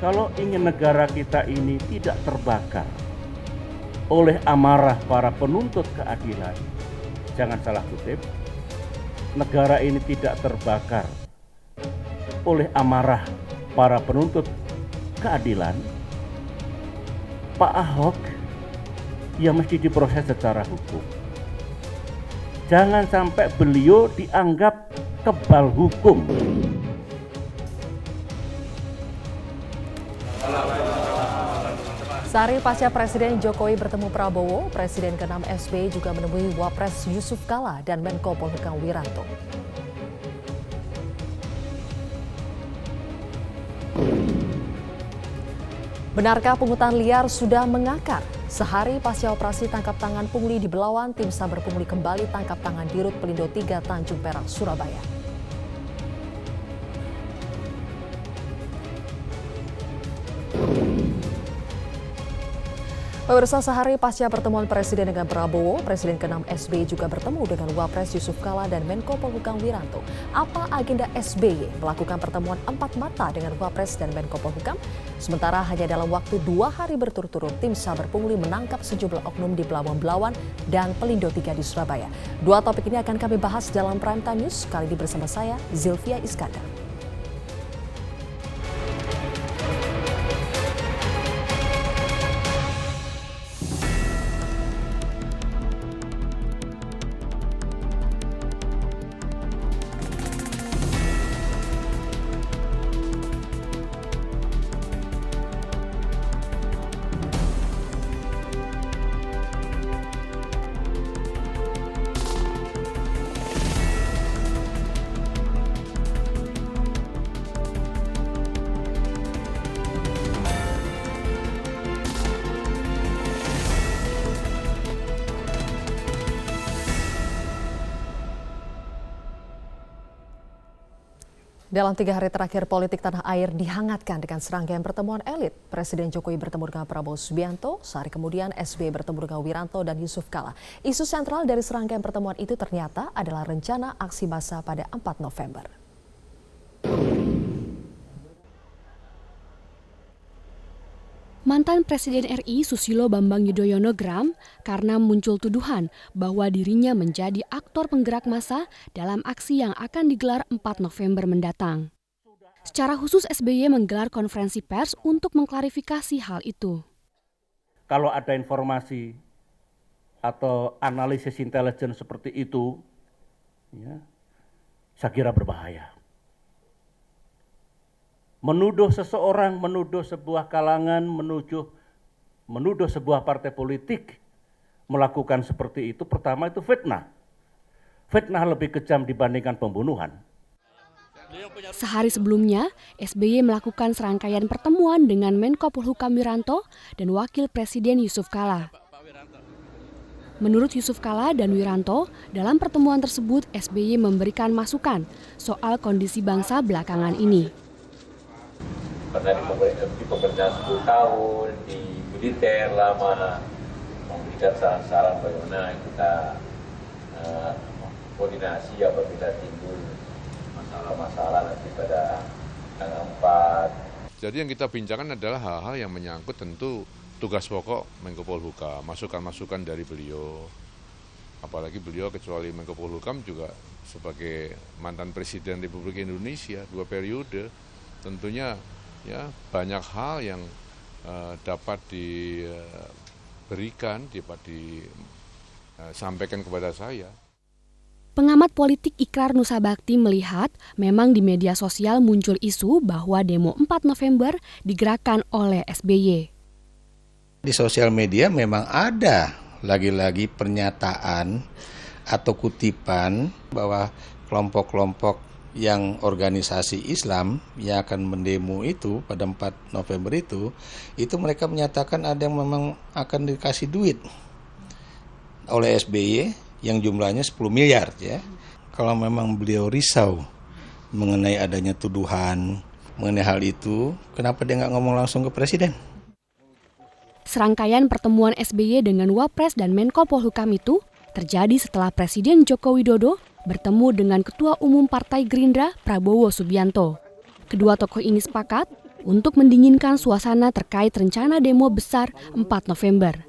Kalau ingin negara kita ini tidak terbakar oleh amarah para penuntut keadilan, jangan salah kutip, negara ini tidak terbakar oleh amarah para penuntut keadilan, Pak Ahok ya mesti diproses secara hukum. Jangan sampai beliau dianggap kebal hukum. Sehari pasca Presiden Jokowi bertemu Prabowo, Presiden ke-6 SBY juga menemui Wapres Yusuf Kala dan Menko Polhukam Wiranto. Benarkah pungutan liar sudah mengakar? Sehari pasca operasi tangkap tangan pungli di Belawan, tim Saber Pungli kembali tangkap tangan di Rut Pelindo 3 Tanjung Perak, Surabaya. Pemirsa, sehari pasca pertemuan Presiden dengan Prabowo, Presiden ke-6 SBY juga bertemu dengan Wapres Yusuf Kala dan Menko Polhukam Wiranto. Apa agenda SBY melakukan pertemuan empat mata dengan Wapres dan Menko Polhukam? Sementara hanya dalam waktu 2 hari berturut-turut, tim Saber Pungli menangkap sejumlah oknum di Belawan dan Pelindo 3 di Surabaya. Dua topik ini akan kami bahas dalam Prime Time News, kali ini bersama saya, Zilvia Iskandar. Dalam 3 hari terakhir, politik tanah air dihangatkan dengan serangkaian pertemuan elit. Presiden Jokowi bertemu dengan Prabowo Subianto, sehari kemudian SBY bertemu dengan Wiranto dan Yusuf Kala. Isu sentral dari serangkaian pertemuan itu ternyata adalah rencana aksi massa pada 4 November. Mantan Presiden RI Susilo Bambang Yudhoyono geram karena muncul tuduhan bahwa dirinya menjadi aktor penggerak massa dalam aksi yang akan digelar 4 November mendatang. Secara khusus SBY menggelar konferensi pers untuk mengklarifikasi hal itu. Kalau ada informasi atau analisis intelijen seperti itu, ya, saya kira berbahaya. Menuduh seseorang, menuduh sebuah kalangan, menuduh sebuah partai politik melakukan seperti itu, pertama itu fitnah. Fitnah lebih kejam dibandingkan pembunuhan. Sehari sebelumnya, SBY melakukan serangkaian pertemuan dengan Menko Polhukam Wiranto dan Wakil Presiden Yusuf Kala. Menurut Yusuf Kala dan Wiranto, dalam pertemuan tersebut SBY memberikan masukan soal kondisi bangsa belakangan ini. Pernah di pemerintahan 10 tahun, di militer lama, memberikan saran-saran bagaimana kita koordinasi apabila timbul masalah-masalah nanti pada tanggal 4. Jadi yang kita bincangkan adalah hal-hal yang menyangkut tentu tugas pokok Menko Polhukam, masukan-masukan dari beliau. Apalagi beliau kecuali Menko Polhukam juga sebagai mantan Presiden Republik Indonesia 2 periode, tentunya ya banyak hal yang dapat diberikan, dapat disampaikan kepada saya. Pengamat politik Ikrar Nusa Bakti melihat memang di media sosial muncul isu bahwa demo 4 November digerakkan oleh SBY. Di sosial media memang ada lagi-lagi pernyataan atau kutipan bahwa kelompok-kelompok yang organisasi Islam yang akan mendemo itu pada 4 November itu mereka menyatakan ada yang memang akan dikasih duit oleh SBY yang jumlahnya 10 miliar ya. Kalau memang beliau risau mengenai adanya tuduhan mengenai hal itu, kenapa dia nggak ngomong langsung ke Presiden? Serangkaian pertemuan SBY dengan Wapres dan Menko Polhukam itu terjadi setelah Presiden Joko Widodo bertemu dengan Ketua Umum Partai Gerindra Prabowo Subianto. Kedua tokoh ini sepakat untuk mendinginkan suasana terkait rencana demo besar 4 November.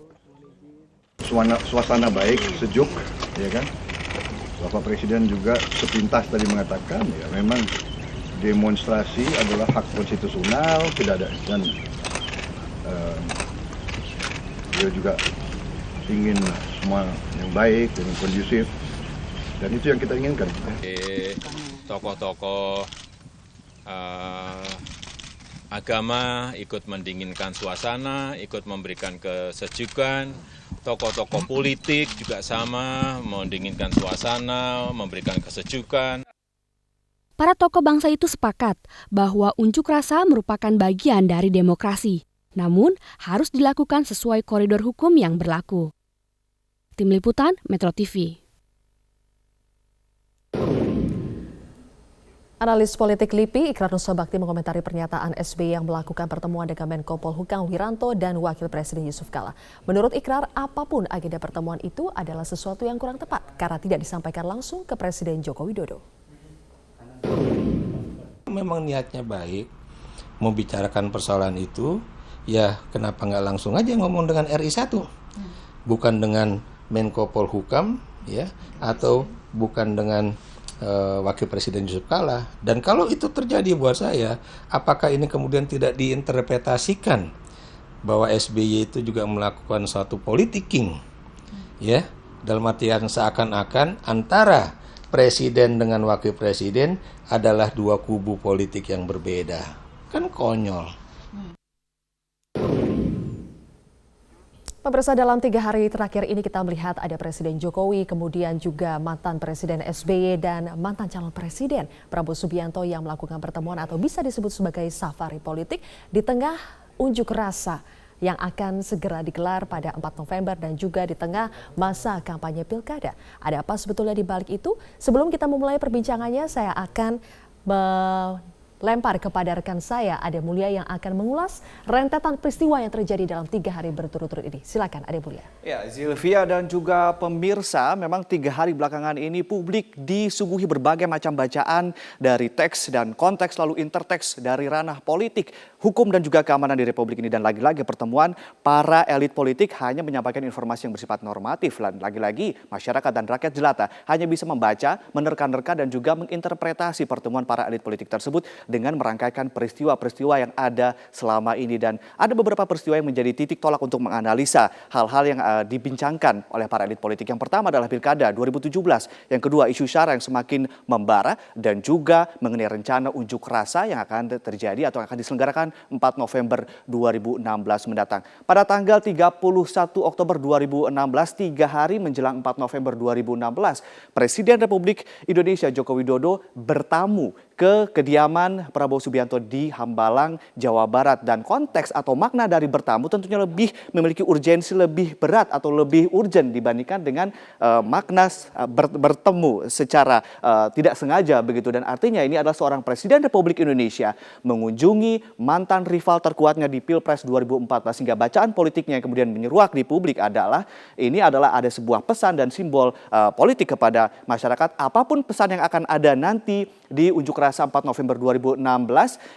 Suasana baik, sejuk, ya kan? Bapak Presiden juga sepintas tadi mengatakan, ya memang demonstrasi adalah hak konstitusional, tidak ada, dan dia juga ingin semua yang baik dan kondusif, dan itu yang kita inginkan. Tokoh-tokoh agama ikut mendinginkan suasana, ikut memberikan kesejukan. Tokoh-tokoh politik juga sama, mendinginkan suasana, memberikan kesejukan. Para tokoh bangsa itu sepakat bahwa unjuk rasa merupakan bagian dari demokrasi, namun harus dilakukan sesuai koridor hukum yang berlaku. Tim Liputan Metro TV. Analis politik LIPI, Ikrar Nusa Bakti mengomentari pernyataan SBY yang melakukan pertemuan dengan Menko Polhukam Wiranto dan Wakil Presiden Yusuf Kala. Menurut Ikrar, apapun agenda pertemuan itu adalah sesuatu yang kurang tepat karena tidak disampaikan langsung ke Presiden Joko Widodo. Memang niatnya baik, membicarakan persoalan itu, ya kenapa nggak langsung aja ngomong dengan RI 1, bukan dengan Menko Polhukam, ya, atau bukan dengan Wakil Presiden Yusuf Kala. Dan kalau itu terjadi buat saya, apakah ini kemudian tidak diinterpretasikan bahwa SBY itu juga melakukan suatu politicking, ya, dalam artian seakan-akan antara presiden dengan wakil presiden adalah dua kubu politik yang berbeda. Kan konyol. Pemirsa, dalam 3 hari terakhir ini kita melihat ada Presiden Jokowi, kemudian juga mantan Presiden SBY dan mantan calon Presiden Prabowo Subianto yang melakukan pertemuan atau bisa disebut sebagai safari politik di tengah unjuk rasa yang akan segera digelar pada 4 November dan juga di tengah masa kampanye pilkada. Ada apa sebetulnya di balik itu? Sebelum kita memulai perbincangannya, saya akan lempar kepada rekan saya, Ade Mulia, yang akan mengulas rentetan peristiwa yang terjadi dalam 3 hari berturut-turut ini. Silakan, Ade Mulia. Ya, Zilvia dan juga pemirsa, memang 3 hari belakangan ini publik disuguhi berbagai macam bacaan dari teks dan konteks lalu interteks dari ranah politik, hukum dan juga keamanan di Republik ini. Dan lagi-lagi pertemuan para elit politik hanya menyampaikan informasi yang bersifat normatif. Dan lagi-lagi masyarakat dan rakyat jelata hanya bisa membaca, menerka-nerka dan juga menginterpretasi pertemuan para elit politik tersebut dengan merangkaikan peristiwa-peristiwa yang ada selama ini. Dan ada beberapa peristiwa yang menjadi titik tolak untuk menganalisa hal-hal yang dibincangkan oleh para elit politik. Yang pertama adalah Pilkada 2017, yang kedua isu SYARA yang semakin membara, dan juga mengenai rencana unjuk rasa yang akan terjadi atau akan diselenggarakan 4 November 2016 mendatang. Pada tanggal 31 Oktober 2016, 3 hari menjelang 4 November 2016, Presiden Republik Indonesia Joko Widodo bertamu ke kediaman Prabowo Subianto di Hambalang, Jawa Barat. Dan konteks atau makna dari bertamu tentunya lebih memiliki urgensi lebih berat atau lebih urgent dibandingkan dengan makna bertemu secara tidak sengaja begitu. Dan artinya ini adalah seorang Presiden Republik Indonesia mengunjungi mantan rival terkuatnya di Pilpres 2014, sehingga bacaan politiknya yang kemudian menyeruak di publik adalah ini adalah ada sebuah pesan dan simbol politik kepada masyarakat. Apapun pesan yang akan ada nanti di unjuk rasa 4 November 2016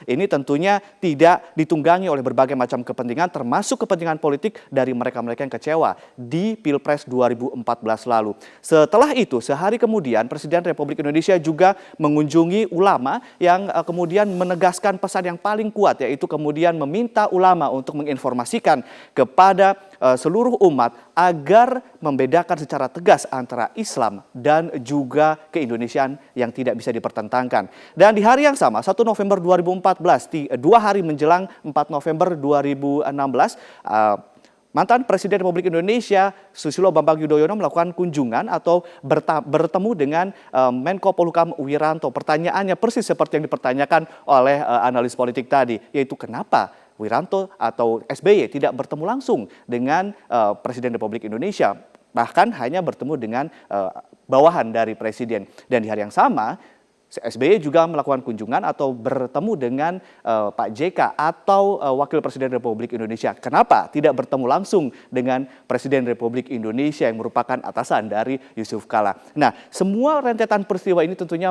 ini tentunya tidak ditunggangi oleh berbagai macam kepentingan, termasuk kepentingan politik dari mereka-mereka yang kecewa di Pilpres 2014 lalu. Setelah itu, sehari kemudian Presiden Republik Indonesia juga mengunjungi ulama yang kemudian menegaskan pesan yang paling kuat, yaitu kemudian meminta ulama untuk menginformasikan kepada seluruh umat agar membedakan secara tegas antara Islam dan juga keindonesiaan yang tidak bisa dipertentangkan. Dan di hari yang sama, 1 November 2014, 2 hari menjelang 4 November 2016, mantan Presiden Republik Indonesia Susilo Bambang Yudhoyono melakukan kunjungan atau bertemu dengan Menko Polhukam Wiranto. Pertanyaannya persis seperti yang dipertanyakan oleh analis politik tadi, yaitu kenapa Wiranto atau SBY tidak bertemu langsung dengan Presiden Republik Indonesia, bahkan hanya bertemu dengan bawahan dari Presiden. Dan di hari yang sama, SBY juga melakukan kunjungan atau bertemu dengan Pak JK atau Wakil Presiden Republik Indonesia. Kenapa tidak bertemu langsung dengan Presiden Republik Indonesia yang merupakan atasan dari Yusuf Kala? Nah, semua rentetan peristiwa ini tentunya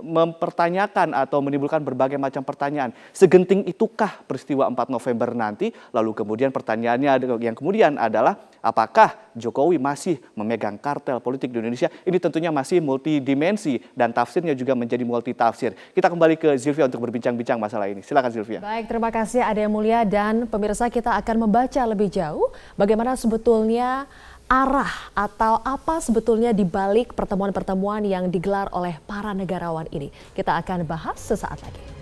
mempertanyakan atau menimbulkan berbagai macam pertanyaan. Segenting itukah peristiwa 4 November nanti? Lalu kemudian pertanyaannya yang kemudian adalah apakah Jokowi masih memegang kartel politik di Indonesia? Ini tentunya masih multidimensi dan tafsirnya juga menjadi multi tafsir. Kita kembali ke Zilvia untuk berbincang-bincang masalah ini. Silakan Zilvia. Baik, terima kasih Ade Mulia, dan pemirsa, kita akan membaca lebih jauh bagaimana sebetulnya arah atau apa sebetulnya di balik pertemuan-pertemuan yang digelar oleh para negarawan ini. Kita akan bahas sesaat lagi.